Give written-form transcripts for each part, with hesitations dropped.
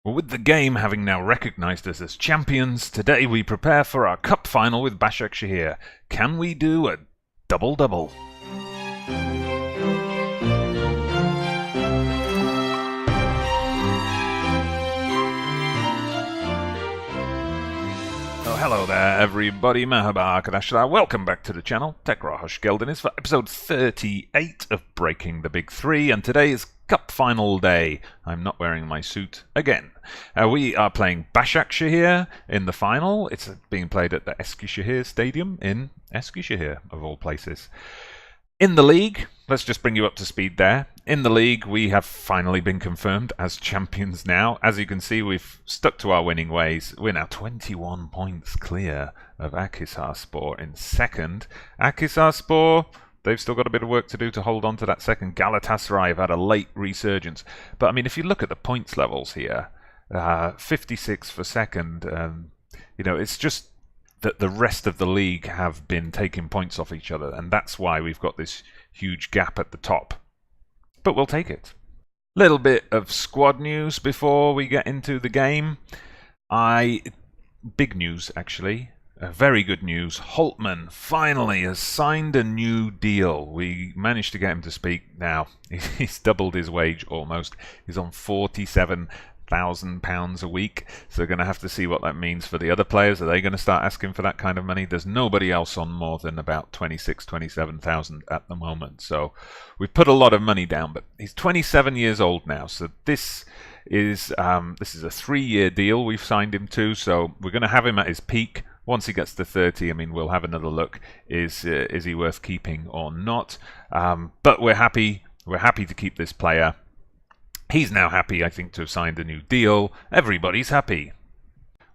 Well, with the game having now recognised us as champions, today we prepare for our cup final with Basaksehir. Can we do a double-double? Oh, hello there everybody, merhaba arkadaşlar, welcome back to the channel. Tekrar hoş geldiniz for episode 38 of Breaking the Big Three, and today is Cup Final day. I'm not wearing my suit again. We are playing Basaksehir in the final. It's being played at the Eskişehir Stadium in Eskişehir, of all places. In the league, let's just bring you up to speed there. In the league, we have finally been confirmed as champions now. As you can see, we've stuck to our winning ways. We're now 21 points clear of Akhisarspor in second. Akhisarspor, they've still got a bit of work to do to hold on to that second. Galatasaray have had a late resurgence. But, I mean, if you look at the points levels here, 56 for second, it's just that the rest of the league have been taking points off each other, and that's why we've got this huge gap at the top. But we'll take it. Little bit of squad news before we get into the game. Big news, actually. Very good news. Holtman finally has signed a new deal. We managed to get him to speak now. He's doubled his wage almost. He's on £47,000 a week, so we're going to have to see what that means for the other players. Are they going to start asking for that kind of money? There's nobody else on more than about 27,000 at the moment, so we've put a lot of money down. But he's 27 years old now, so this is a 3-year deal we've signed him to, so we're going to have him at his peak. Once he gets to 30, I mean, we'll have another look. Is he worth keeping or not? But we're happy to keep this player. He's now happy, I think, to have signed a new deal. Everybody's happy.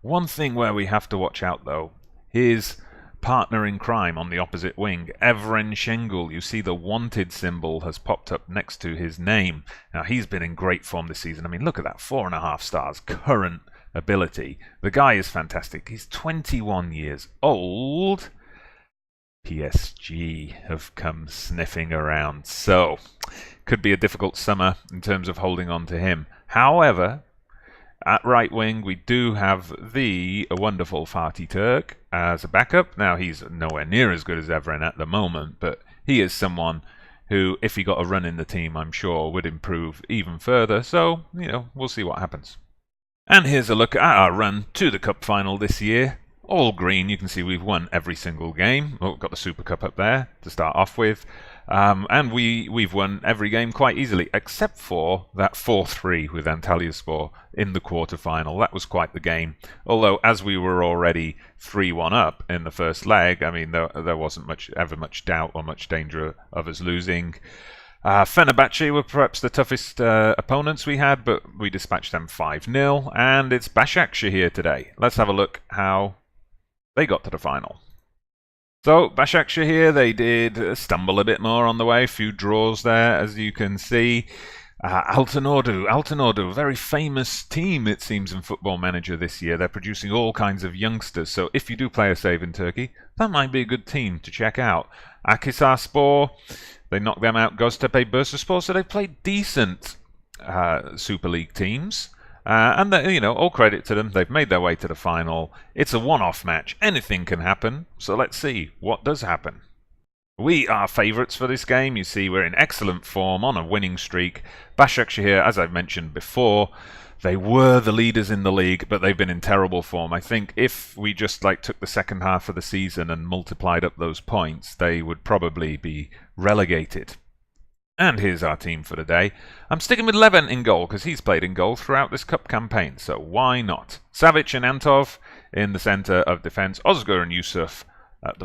One thing where we have to watch out, though, his partner in crime on the opposite wing, Evren Şengül. You see the wanted symbol has popped up next to his name. Now, he's been in great form this season. I mean, look at that, 4.5 stars, current ability. The guy is fantastic. He's 21 years old. PSG have come sniffing around, so could be a difficult summer in terms of holding on to him. However, at right wing we do have the wonderful Fatih Turk as a backup. Now, he's nowhere near as good as Evren at the moment, but he is someone who, if he got a run in the team, I'm sure would improve even further. So, we'll see what happens. And here's a look at our run to the cup final this year. All green. You can see we've won every single game. Oh, got the Super Cup up there to start off with. And we've won every game quite easily, except for that 4-3 with Antalyaspor in the quarter-final. That was quite the game. Although, as we were already 3-1 up in the first leg, I mean, there wasn't ever much doubt or much danger of us losing. Fenerbahce were perhaps the toughest opponents we had, but we dispatched them 5-0. And it's Basaksehir today. Let's have a look how they got to the final. So, Basaksehir, they did stumble a bit more on the way. A few draws there, as you can see. Altınordu, very famous team, it seems, in Football Manager this year. They're producing all kinds of youngsters, so if you do play a save in Turkey, that might be a good team to check out. Akhisarspor, they knocked them out. Göztepe, Bursaspor, so they've played decent Super League teams. And, all credit to them. They've made their way to the final. It's a one-off match. Anything can happen. So let's see what does happen. We are favourites for this game. You see, we're in excellent form on a winning streak. Basaksehir, as I've mentioned before, they were the leaders in the league, but they've been in terrible form. I think if we just took the second half of the season and multiplied up those points, they would probably be relegated. And here's our team for the day. I'm sticking with Levent in goal because he's played in goal throughout this cup campaign, so why not? Savic and Antov in the centre of defence. Özgür and Yusuf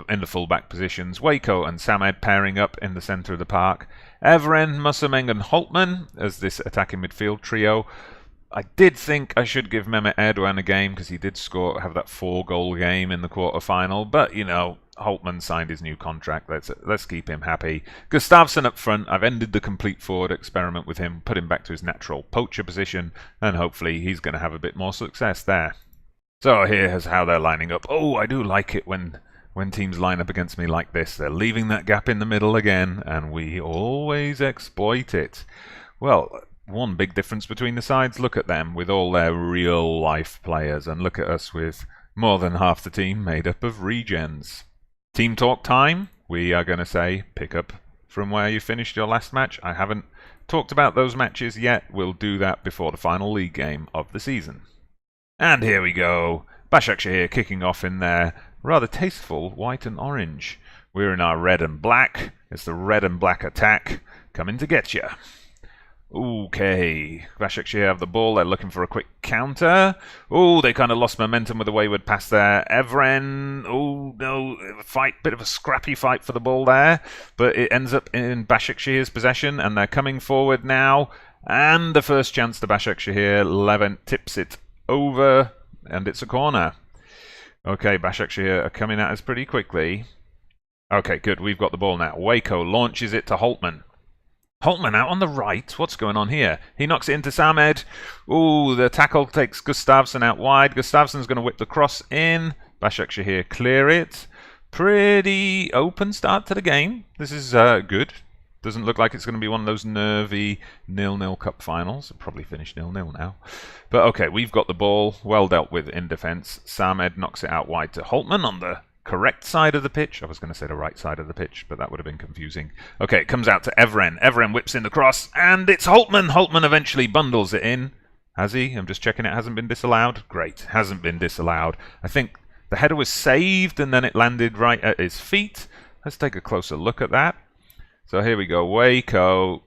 in the full-back positions. Waco and Samed pairing up in the centre of the park. Evren, Musameng and Holtman as this attacking midfield trio. I did think I should give Mehmet Erdoğan a game because he did have that 4-goal game in the quarter-final, but, Holtman signed his new contract. Let's keep him happy. Gustafsson up front. I've ended the complete forward experiment with him, put him back to his natural poacher position, and hopefully he's going to have a bit more success there. So here's how they're lining up. Oh, I do like it when teams line up against me like this. They're leaving that gap in the middle again, and we always exploit it. Well, one big difference between the sides. Look at them with all their real-life players, and look at us with more than half the team made up of regens. Team talk time. We are going to say pick up from where you finished your last match. I haven't talked about those matches yet. We'll do that before the final league game of the season. And here we go. Basaksehir kicking off in their rather tasteful white and orange. We're in our red and black. It's the red and black attack coming to get you. Okay, Basaksehir have the ball. They're looking for a quick counter. Oh, they kind of lost momentum with a wayward pass there. Evren, oh no, bit of a scrappy fight for the ball there, but it ends up in Basaksehir's possession, and they're coming forward now. And the first chance to Basaksehir, Levent tips it over, and it's a corner. Okay, Basaksehir are coming at us pretty quickly. Okay, good. We've got the ball now. Waco launches it to Holtman. Holtman out on the right. What's going on here? He knocks it into Samed. Ooh, the tackle takes Gustavsson out wide. Gustavsson's going to whip the cross in. Basaksehir clear it. Pretty open start to the game. This is good. Doesn't look like it's going to be one of those nervy 0-0 cup finals. It'll probably finish 0-0 now. But okay, we've got the ball. Well dealt with in defence. Samed knocks it out wide to Holtman on the correct side of the pitch. I was going to say the right side of the pitch, but that would have been confusing. Okay, it comes out to Evren. Evren whips in the cross, and it's Holtman. Holtman eventually bundles it in. Has he? I'm just checking it hasn't been disallowed. Great, hasn't been disallowed. I think the header was saved, and then it landed right at his feet. Let's take a closer look at that. So here we go. Waco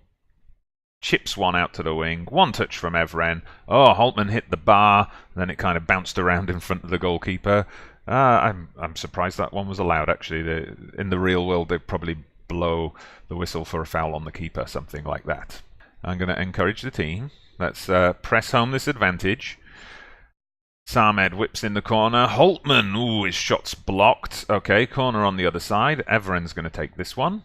chips one out to the wing. One touch from Evren. Oh, Holtman hit the bar, then it kind of bounced around in front of the goalkeeper. I'm surprised that one was allowed, actually. In the real world, they'd probably blow the whistle for a foul on the keeper, something like that. I'm going to encourage the team. Let's press home this advantage. Samed whips in the corner. Holtman, ooh, his shot's blocked. Okay, corner on the other side. Evren's going to take this one.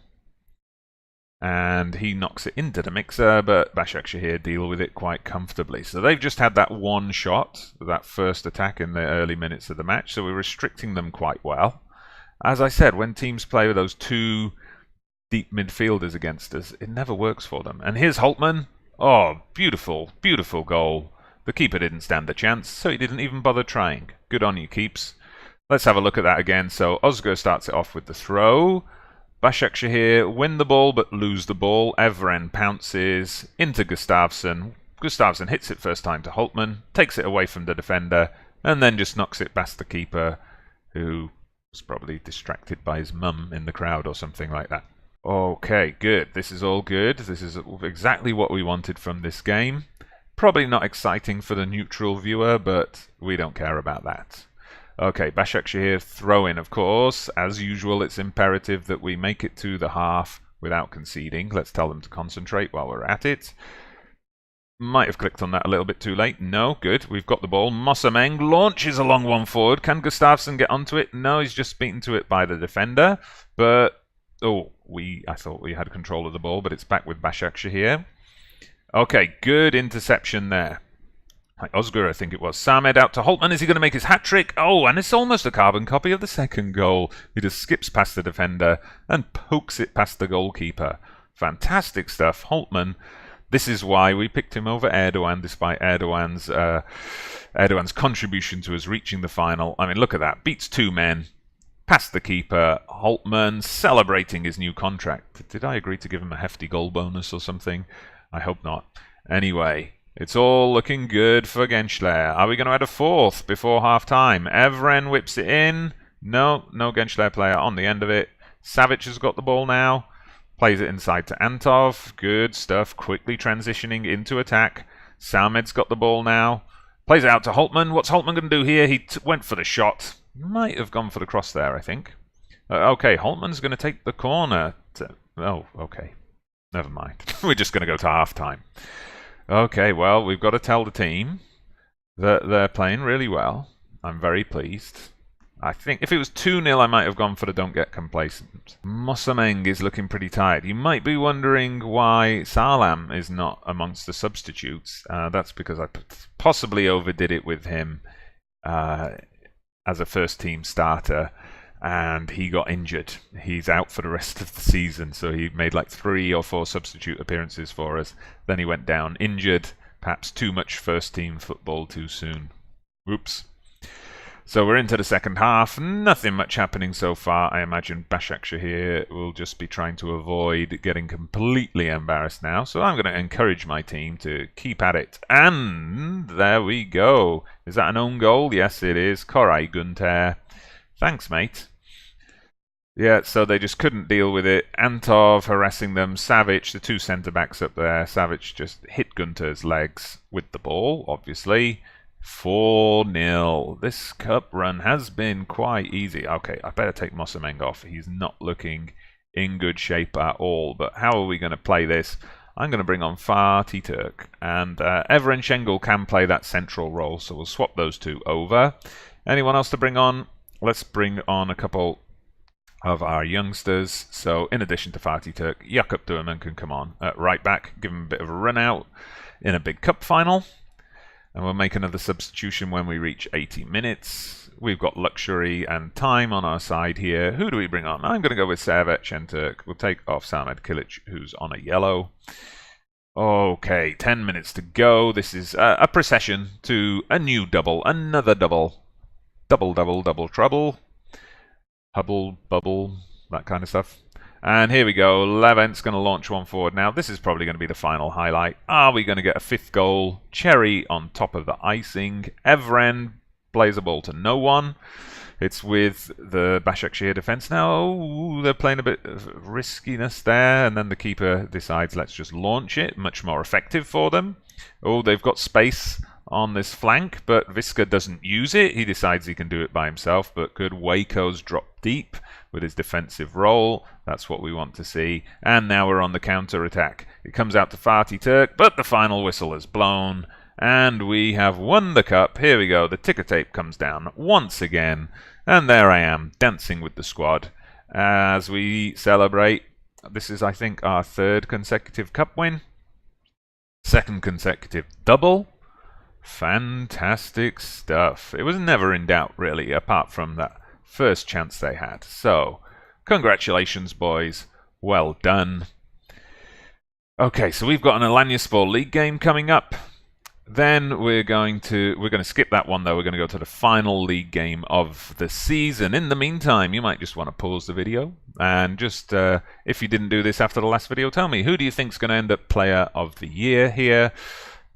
And he knocks it into the mixer, but Basaksehir deal with it quite comfortably. So they've just had that one shot, that first attack in the early minutes of the match, so we're restricting them quite well. As I said, when teams play with those two deep midfielders against us, it never works for them. And here's Holtman. Oh, beautiful, beautiful goal. The keeper didn't stand a chance, so he didn't even bother trying. Good on you, keeps. Let's have a look at that again. So Özgür starts it off with the throw. Basaksehir win the ball but lose the ball. Evren pounces into Gustavsson. Gustavsson hits it first time to Holtman, takes it away from the defender, and then just knocks it past the keeper, who was probably distracted by his mum in the crowd or something like that. Okay, good. This is all good. This is exactly what we wanted from this game. Probably not exciting for the neutral viewer, but we don't care about that. Okay, Basaksehir throw in, of course. As usual, it's imperative that we make it to the half without conceding. Let's tell them to concentrate while we're at it. Might have clicked on that a little bit too late. No, good. We've got the ball. Mosameng launches a long one forward. Can Gustavsson get onto it? No, he's just beaten to it by the defender. But, oh, I thought we had control of the ball, but it's back with Basaksehir. Okay, good interception there. Özgür, I think it was. Samed out to Holtman. Is he going to make his hat-trick? Oh, and it's almost a carbon copy of the second goal. He just skips past the defender and pokes it past the goalkeeper. Fantastic stuff. Holtman, this is why we picked him over Erdogan, despite Erdogan's contribution to us reaching the final. I mean, look at that. Beats two men. Past the keeper. Holtman celebrating his new contract. Did I agree to give him a hefty goal bonus or something? I hope not. Anyway, it's all looking good for Gencler. Are we going to add a fourth before half-time? Evren whips it in. No Gencler player on the end of it. Savic has got the ball now. Plays it inside to Antov. Good stuff. Quickly transitioning into attack. Samed's got the ball now. Plays it out to Holtman. What's Holtman going to do here? He went for the shot. Might have gone for the cross there, I think. Okay, Holtman's going to take the corner. Oh, okay. Never mind. We're just going to go to half-time. Okay, well, we've got to tell the team that they're playing really well. I'm very pleased. I think if it was 2-0, I might have gone for the don't get complacent. Mosameng is looking pretty tired. You might be wondering why Salam is not amongst the substitutes. That's because I possibly overdid it with him as a first-team starter. and he got injured. He's out for the rest of the season, so he made like 3 or 4 substitute appearances for us. Then he went down injured, perhaps too much first-team football too soon. Oops. So we're into the second half. Nothing much happening so far. I imagine Basaksehir will just be trying to avoid getting completely embarrassed now. So I'm going to encourage my team to keep at it. And there we go. Is that an own goal? Yes, it is. Koray Gunter. Thanks, mate. Yeah, so they just couldn't deal with it. Antov harassing them. Savic, the 2 centre-backs up there. Savic just hit Gunter's legs with the ball, obviously. 4-0. This cup run has been quite easy. Okay, I better take Mosameng off. He's not looking in good shape at all. But how are we going to play this? I'm going to bring on Fatih Turk. And Evren Şengül can play that central role, so we'll swap those 2 over. Anyone else to bring on? Let's bring on a couple of our youngsters. So in addition to Fatih Turk, Yakup Durman can come on at right back, give him a bit of a run out in a big cup final. And we'll make another substitution when we reach 80 minutes. We've got luxury and time on our side here. Who do we bring on? I'm going to go with Servet Şentürk. We'll take off Samet Kilic, who's on a yellow. Okay, 10 minutes to go. This is a procession to a new double. Another double. Double, double, double trouble. Hubble, bubble, that kind of stuff. And here we go. Levent's going to launch one forward now. This is probably going to be the final highlight. Are we going to get a 5th goal? Cherry on top of the icing. Evren plays a ball to no one. It's with the Basaksehir defence now. Oh, they're playing a bit of riskiness there. And then the keeper decides, let's just launch it. Much more effective for them. Oh, they've got space on this flank, but Viska doesn't use it. He decides he can do it by himself, but good. Waco's drop deep with his defensive role. That's what we want to see. And now we're on the counter-attack. It comes out to Fatih Turk, but the final whistle is blown. And we have won the cup. Here we go. The ticker tape comes down once again. And there I am, dancing with the squad as we celebrate. This is, I think, our 3rd consecutive cup win. 2nd consecutive double. Fantastic stuff. It was never in doubt, really, apart from that first chance they had. So, congratulations, boys. Well done. Okay, so we've got an Malatyaspor League game coming up. Then we're going to skip that one, though. We're going to go to the final league game of the season. In the meantime, you might just want to pause the video and just, if you didn't do this after the last video, tell me, who do you think is going to end up Player of the Year here?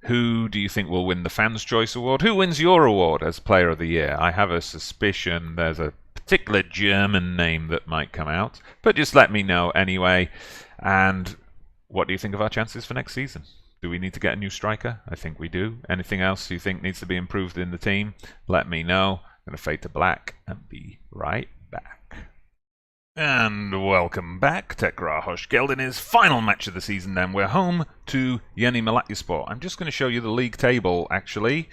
Who do you think will win the Fans' Choice Award? Who wins your award as Player of the Year? I have a suspicion there's a particular German name that might come out, but just let me know anyway. And what do you think of our chances for next season? Do we need to get a new striker? I think we do. Anything else you think needs to be improved in the team? Let me know. I'm going to fade to black and be right back. And welcome back. Tekrar hoş geldiniz. Final match of the season then. We're home to Yeni Malatyaspor. I'm just going to show you the league table, actually.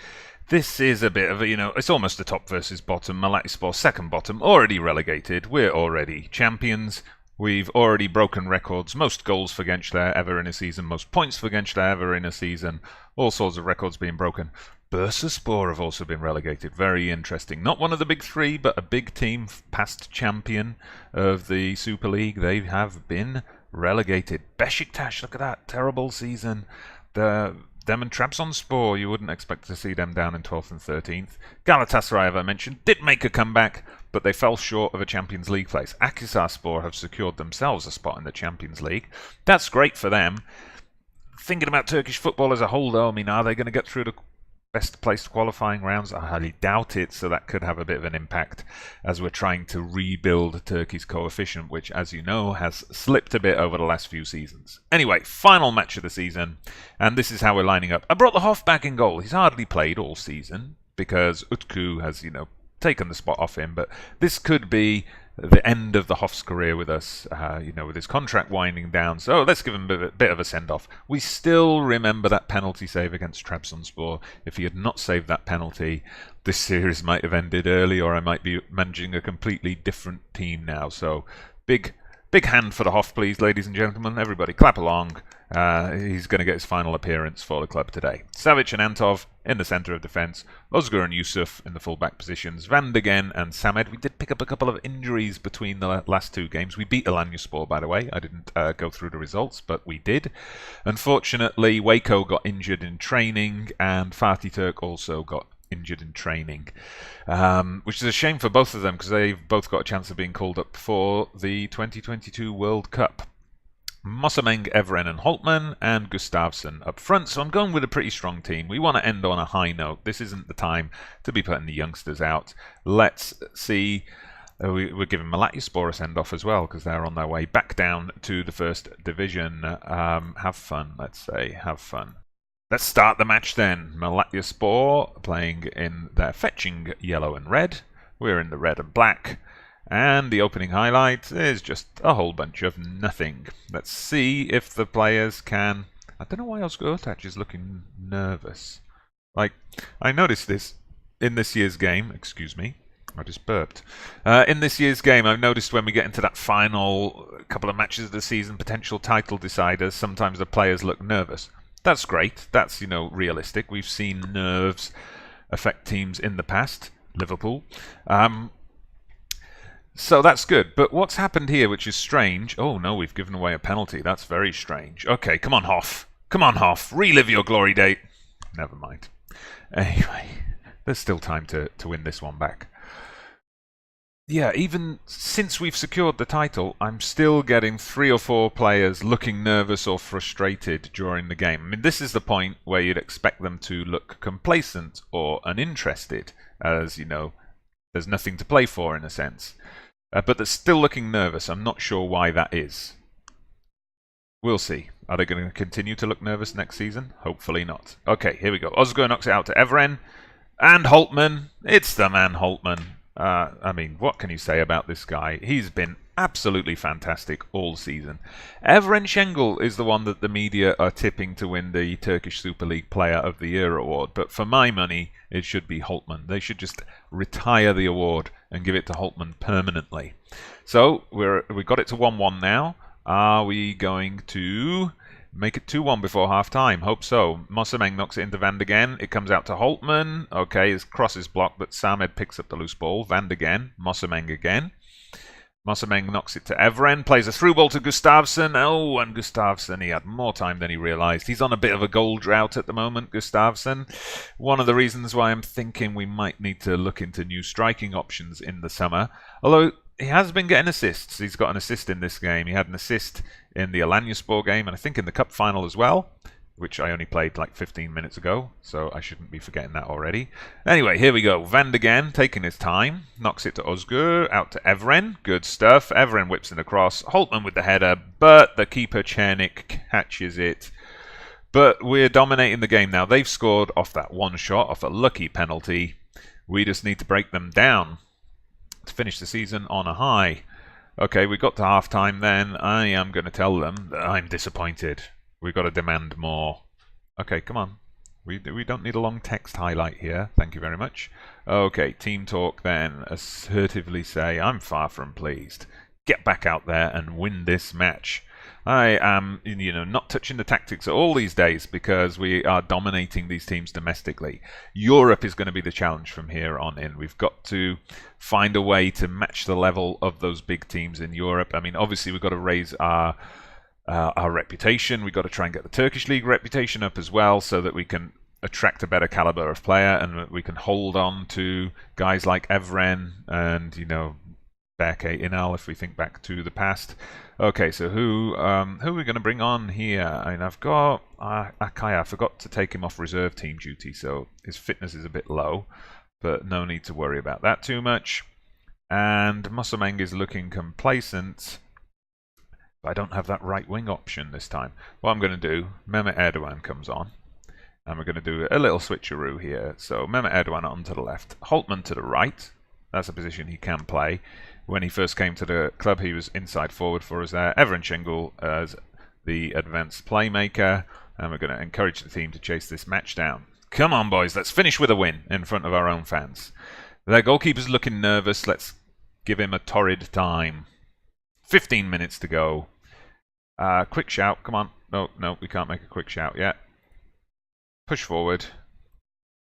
This is a bit of a, it's almost a top versus bottom. Malatyaspor second bottom, already relegated. We're already champions. We've already broken records. Most goals for Gençler ever in a season. Most points for Gençler ever in a season. All sorts of records being broken. Bursaspor have also been relegated. Very interesting. Not one of the big 3, but a big team, past champion of the Super League. They have been relegated. Besiktas, look at that. Terrible season. Them and Trabzonspor, you wouldn't expect to see them down in 12th and 13th. Galatasaray, as I mentioned, did make a comeback, but they fell short of a Champions League place. Akhisarspor have secured themselves a spot in the Champions League. That's great for them. Thinking about Turkish football as a whole, though, I mean, are they going to get through the best placed qualifying rounds? I highly doubt it, so that could have a bit of an impact as we're trying to rebuild Turkey's coefficient, which, as you know, has slipped a bit over the last few seasons. Anyway, final match of the season, and this is how we're lining up. I brought the Hoff back in goal. He's hardly played all season because Utku has, taken the spot off him, but this could be the end of the Hoff's career with us, with his contract winding down. So let's give him a bit of a send-off. We still remember that penalty save against Trabzonspor. If he had not saved that penalty, this series might have ended early, or I might be managing a completely different team now. So big Big hand for the Hoff, please, ladies and gentlemen. Everybody clap along. He's going to get his final appearance for the club today. Savic and Antov in the centre of defence. Özgür and Yusuf in the full-back positions. Van de Gen and Samed. We did pick up a couple of injuries between the last two games. We beat Alanyaspor, by the way. I didn't go through the results, but we did. Unfortunately, Waco got injured in training, and Fatih Turk also got injured in training, which is a shame for both of them because they've both got a chance of being called up for the 2022 World Cup. Mosameng, Evren and Holtman, and Gustafsson up front. So I'm going with a pretty strong team. We want to end on a high note. This isn't the time to be putting the youngsters out. Let's see. We're giving Malatyaspor a send-off as well because they're on their way back down to the first division. Have fun, let's say. Have fun. Let's start the match then. Malatyaspor playing in their fetching yellow and red. We're in the red and black. And the opening highlight is just a whole bunch of nothing. Let's see if the players can... I don't know why Özgür is looking nervous. Like, I noticed this in this year's game. Excuse me. I just burped. In this year's game, I've noticed when we get into that final couple of matches of the season, potential title deciders, sometimes the players look nervous. That's great. That's, realistic. We've seen nerves affect teams in the past. Liverpool. So that's good. But what's happened here, which is strange... Oh, no, we've given away a penalty. That's very strange. Okay, come on, Hoff. Come on, Hoff. Relive your glory date. Never mind. Anyway, there's still time to win this one back. Yeah, even since we've secured the title, I'm still getting 3 or 4 players looking nervous or frustrated during the game. I mean, this is the point where you'd expect them to look complacent or uninterested, as, there's nothing to play for in a sense. But they're still looking nervous. I'm not sure why that is. We'll see. Are they going to continue to look nervous next season? Hopefully not. Okay, here we go. Özgür knocks it out to Evren. And Holtman. It's the man, Holtman. I mean, what can you say about this guy? He's been absolutely fantastic all season. Evren Şengül is the one that the media are tipping to win the Turkish Super League Player of the Year award. But for my money, it should be Holtman. They should just retire the award and give it to Holtman permanently. So we got it to 1-1 now. Are we going to make it 2-1 before half-time? Hope so. Mosameng knocks it into Van de Gen. It comes out to Holtman. Okay, his cross is blocked, but Samed picks up the loose ball. Van de Gen. Mosameng again. Mosameng knocks it to Evren. Plays a through ball to Gustafsson. Oh, and Gustafsson, he had more time than he realised. He's on a bit of a goal drought at the moment, Gustafsson. One of the reasons why I'm thinking we might need to look into new striking options in the summer. Although he has been getting assists. He's got an assist in this game. He had an assist in the Alanyaspor game, and I think in the Cup Final as well, which I only played like 15 minutes ago, so I shouldn't be forgetting that already. Anyway, here we go. Van de Gen taking his time. Knocks it to Özgür, out to Evren. Good stuff. Evren whips in the cross. Holtman with the header, but the keeper, Černik, catches it. But we're dominating the game now. They've scored off that one shot, off a lucky penalty. We just need to break them down to finish the season on a high. Okay, we got to half-time then. I am going to tell them that I'm disappointed. We've got to demand more. Okay, come on. We don't need a long text highlight here. Thank you very much. Okay, team talk then. Assertively say, I'm far from pleased. Get back out there and win this match. I am, not touching the tactics at all these days because we are dominating these teams domestically. Europe is going to be the challenge from here on in. We've got to find a way to match the level of those big teams in Europe. I mean, obviously we've got to raise our reputation. We've got to try and get the Turkish League reputation up as well so that we can attract a better caliber of player and we can hold on to guys like Evren and, Berke Inal if we think back to the past. Okay, so who are we going to bring on here? I mean, I've got Akaya. I forgot to take him off reserve team duty, so his fitness is a bit low, but no need to worry about that too much. And Mosameng is looking complacent. I don't have that right wing option this time. What I'm going to do, Mehmet Erdogan comes on. And we're going to do a little switcheroo here. So Mehmet Erdogan onto the left. Holtman to the right. That's a position he can play. When he first came to the club, he was inside forward for us there. Evren Şengül as the advanced playmaker. And we're going to encourage the team to chase this match down. Come on, boys. Let's finish with a win in front of our own fans. Their goalkeeper's looking nervous. Let's give him a torrid time. 15 minutes to go. Quick shout, come on. No, we can't make a quick shout yet. Push forward.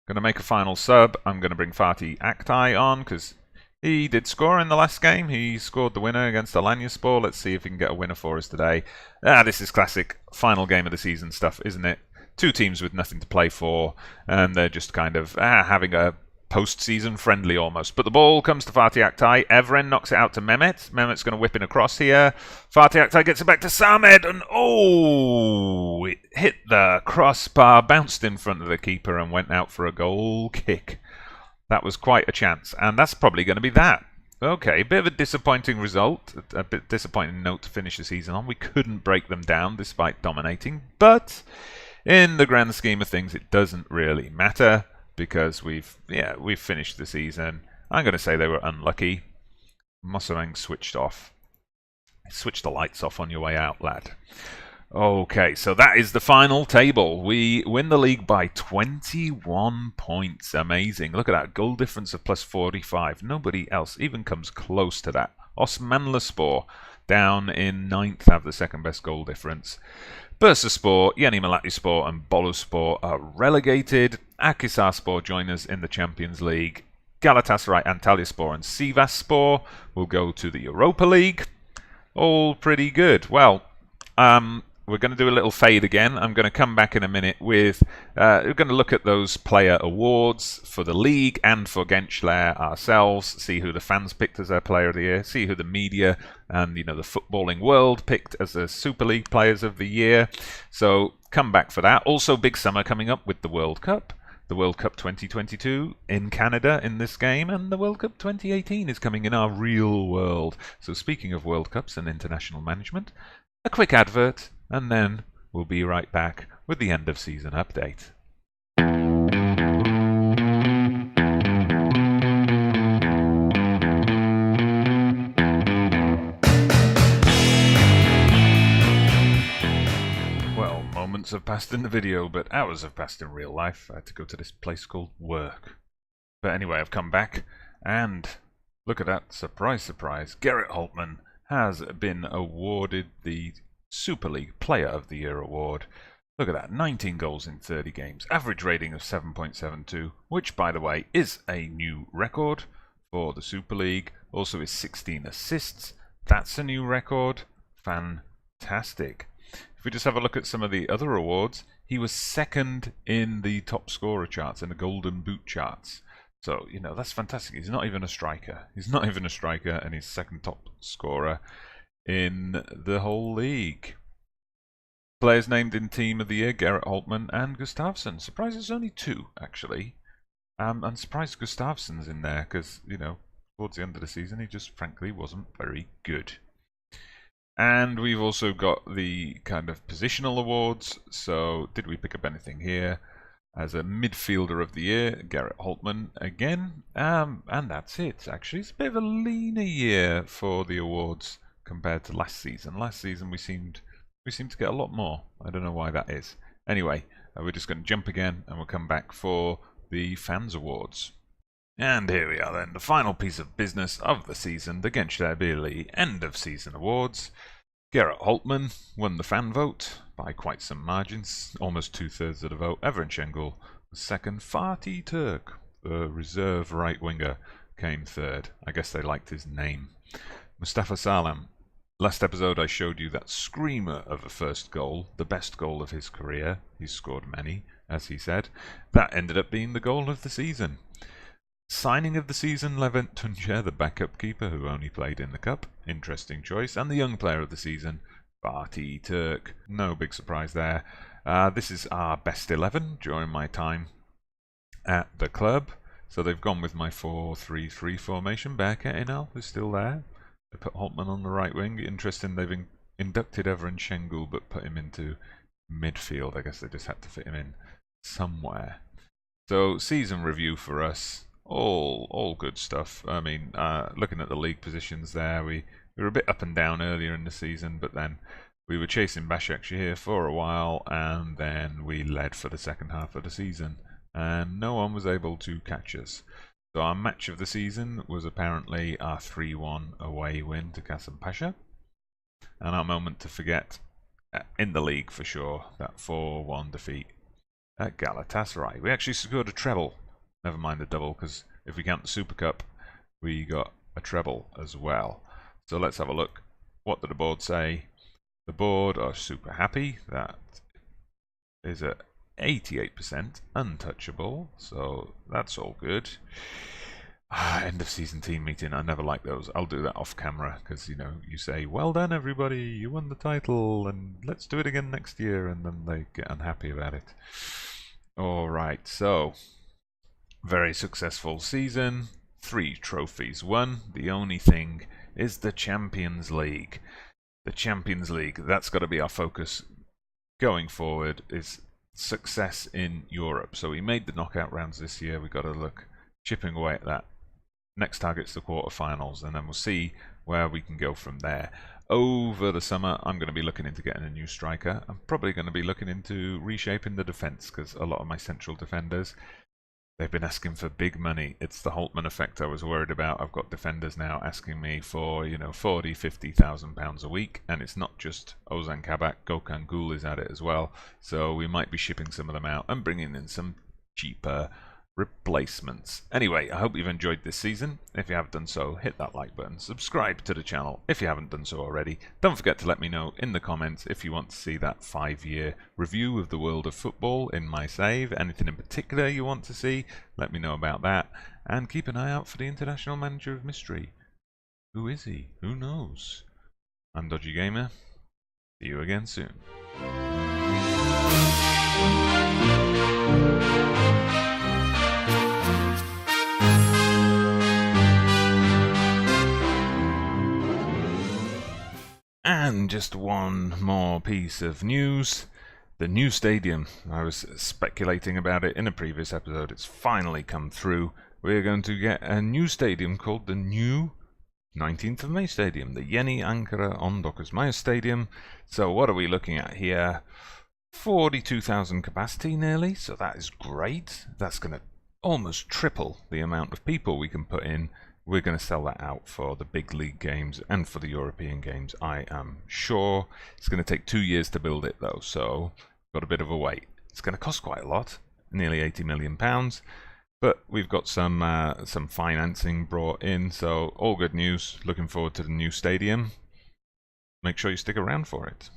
Going to make a final sub. I'm going to bring Fatih Aktay on because he did score in the last game. He scored the winner against Malatyaspor. Let's see if he can get a winner for us today. This is classic final game of the season stuff, isn't it? Two teams with nothing to play for, and they're just kind of having a post-season friendly almost. But the ball comes to Fatih Aktay. Evren knocks it out to Mehmet. Mehmet's going to whip in across here. Fatih Aktay gets it back to Samed, and it hit the crossbar, bounced in front of the keeper, and went out for a goal kick. That was quite a chance, and that's probably going to be that. Okay, bit of a disappointing result, a bit disappointing note to finish the season on. We couldn't break them down despite dominating, but in the grand scheme of things, it doesn't really matter because we've finished the season. I'm going to say they were unlucky. Mosarang switched off. Switch the lights off on your way out, lad. Okay, so that is the final table. We win the league by 21 points. Amazing. Look at that. Goal difference of plus 45. Nobody else even comes close to that. Osmanlıspor down in 9th have the second best goal difference. Bursaspor, Yeni Malatyaspor and Boluspor are relegated. Akhisarspor join us in the Champions League. Galatasaray, Antalyaspor and Sivasspor will go to the Europa League. All pretty good. Well, we're going to do a little fade again. I'm going to come back in a minute with... we're going to look at those player awards for the league and for Gençler ourselves, see who the fans picked as their player of the year, see who the media and the footballing world picked as the Super League players of the year. So come back for that. Also, big summer coming up with the World Cup. The World Cup 2022 in Canada in this game, and the World Cup 2018 is coming in our real world. So speaking of World Cups and international management, a quick advert, and then we'll be right back with the end of season update. Well, moments have passed in the video, but hours have passed in real life. I had to go to this place called work. But anyway, I've come back, and look at that. Surprise, surprise. Gerrit Holtman has been awarded the Super League Player of the Year award. Look at that, 19 goals in 30 games, average rating of 7.72, which, by the way, is a new record for the Super League. Also is 16 assists. That's a new record. Fantastic. If we just have a look at some of the other awards, he was second in the top scorer charts, in the Golden Boot charts. So, that's fantastic. He's not even a striker. He's not even a striker, and he's second top scorer in the whole league. Players named in Team of the Year, Gerrit Holtman and Gustafsson. Surprised there's only two, actually. I'm surprised Gustafsson's in there because, towards the end of the season, he just frankly wasn't very good. And we've also got the kind of positional awards. So, did we pick up anything here? As a midfielder of the year, Gerrit Holtman again. And that's it, actually. It's a bit of a leaner year for the awards compared to last season. Last season we seemed to get a lot more. I don't know why that is. Anyway, we're just going to jump again and we'll come back for the fans awards. And here we are then, the final piece of business of the season, the Genclerbirligi end of season awards. Gerrit Holtman won the fan vote by quite some margins, almost 2/3 of the vote. Evren Şengül was second. Fatih Turk, the reserve right winger, came third. I guess they liked his name. Mustafa Salam. Last episode I showed you that screamer of a first goal, the best goal of his career. He's scored many, as he said. That ended up being the goal of the season. Signing of the season, Levent Tuncer, the backup keeper who only played in the cup. Interesting choice. And the young player of the season, Fatih Turk. No big surprise there. This is our best 11 during my time at the club. So they've gone with my 4-3-3 formation. Berke Inal is still there. They put Holtman on the right wing. Interesting, they've inducted Evren Şengül but put him into midfield. I guess they just had to fit him in somewhere. So, season review for us. All good stuff. I mean, looking at the league positions there, we were a bit up and down earlier in the season, but then we were chasing Basaksehir for a while, and then we led for the second half of the season, and no one was able to catch us. So our match of the season was apparently our 3-1 away win to Kasımpaşa. and our moment to forget in the league for sure. That 4-1 defeat at Galatasaray. We actually secured a treble. Never mind the double, because if we count the Super Cup, we got a treble as well. So let's have a look. What did the board say? The board are super happy. That is at 88% untouchable, so that's all good. End of season team meeting. I never like those. I'll do that off camera, because you say, well done everybody, you won the title, and let's do it again next year, and then they get unhappy about it. Alright, so very successful season. 3 trophies won. The only thing is the Champions League. The Champions League, that's got to be our focus going forward, is success in Europe. So we made the knockout rounds this year. We've got to look chipping away at that. Next target's the quarterfinals, and then we'll see where we can go from there. Over the summer, I'm going to be looking into getting a new striker. I'm probably going to be looking into reshaping the defence, because a lot of my central defenders, they've been asking for big money. It's the Holtman effect I was worried about. I've got defenders now asking me for, 40, 50,000 pounds a week, and it's not just Ozan Kabak. Gökhan Gül is at it as well. So we might be shipping some of them out and bringing in some cheaper replacements. Anyway, I hope you've enjoyed this season. If you have done so, hit that like button, subscribe to the channel if you haven't done so already. Don't forget to let me know in the comments if you want to see that 5-year review of the world of football in my save. Anything in particular you want to see, let me know about that. And keep an eye out for the International Manager of Mystery. Who is he? Who knows? I'm Dodgy Gamer. See you again soon. And just one more piece of news. The new stadium. I was speculating about it in a previous episode. It's finally come through. We're going to get a new stadium called the new 19th of May Stadium. The Yeni Ankara 19 Mayıs Stadium. So what are we looking at here? 42,000 capacity nearly. So that is great. That's going to almost triple the amount of people we can put in. We're going to sell that out for the big league games and for the European games, I am sure. It's going to take 2 years to build it, though, so got a bit of a wait. It's going to cost quite a lot, nearly £80 million, but we've got some financing brought in, so all good news. Looking forward to the new stadium. Make sure you stick around for it.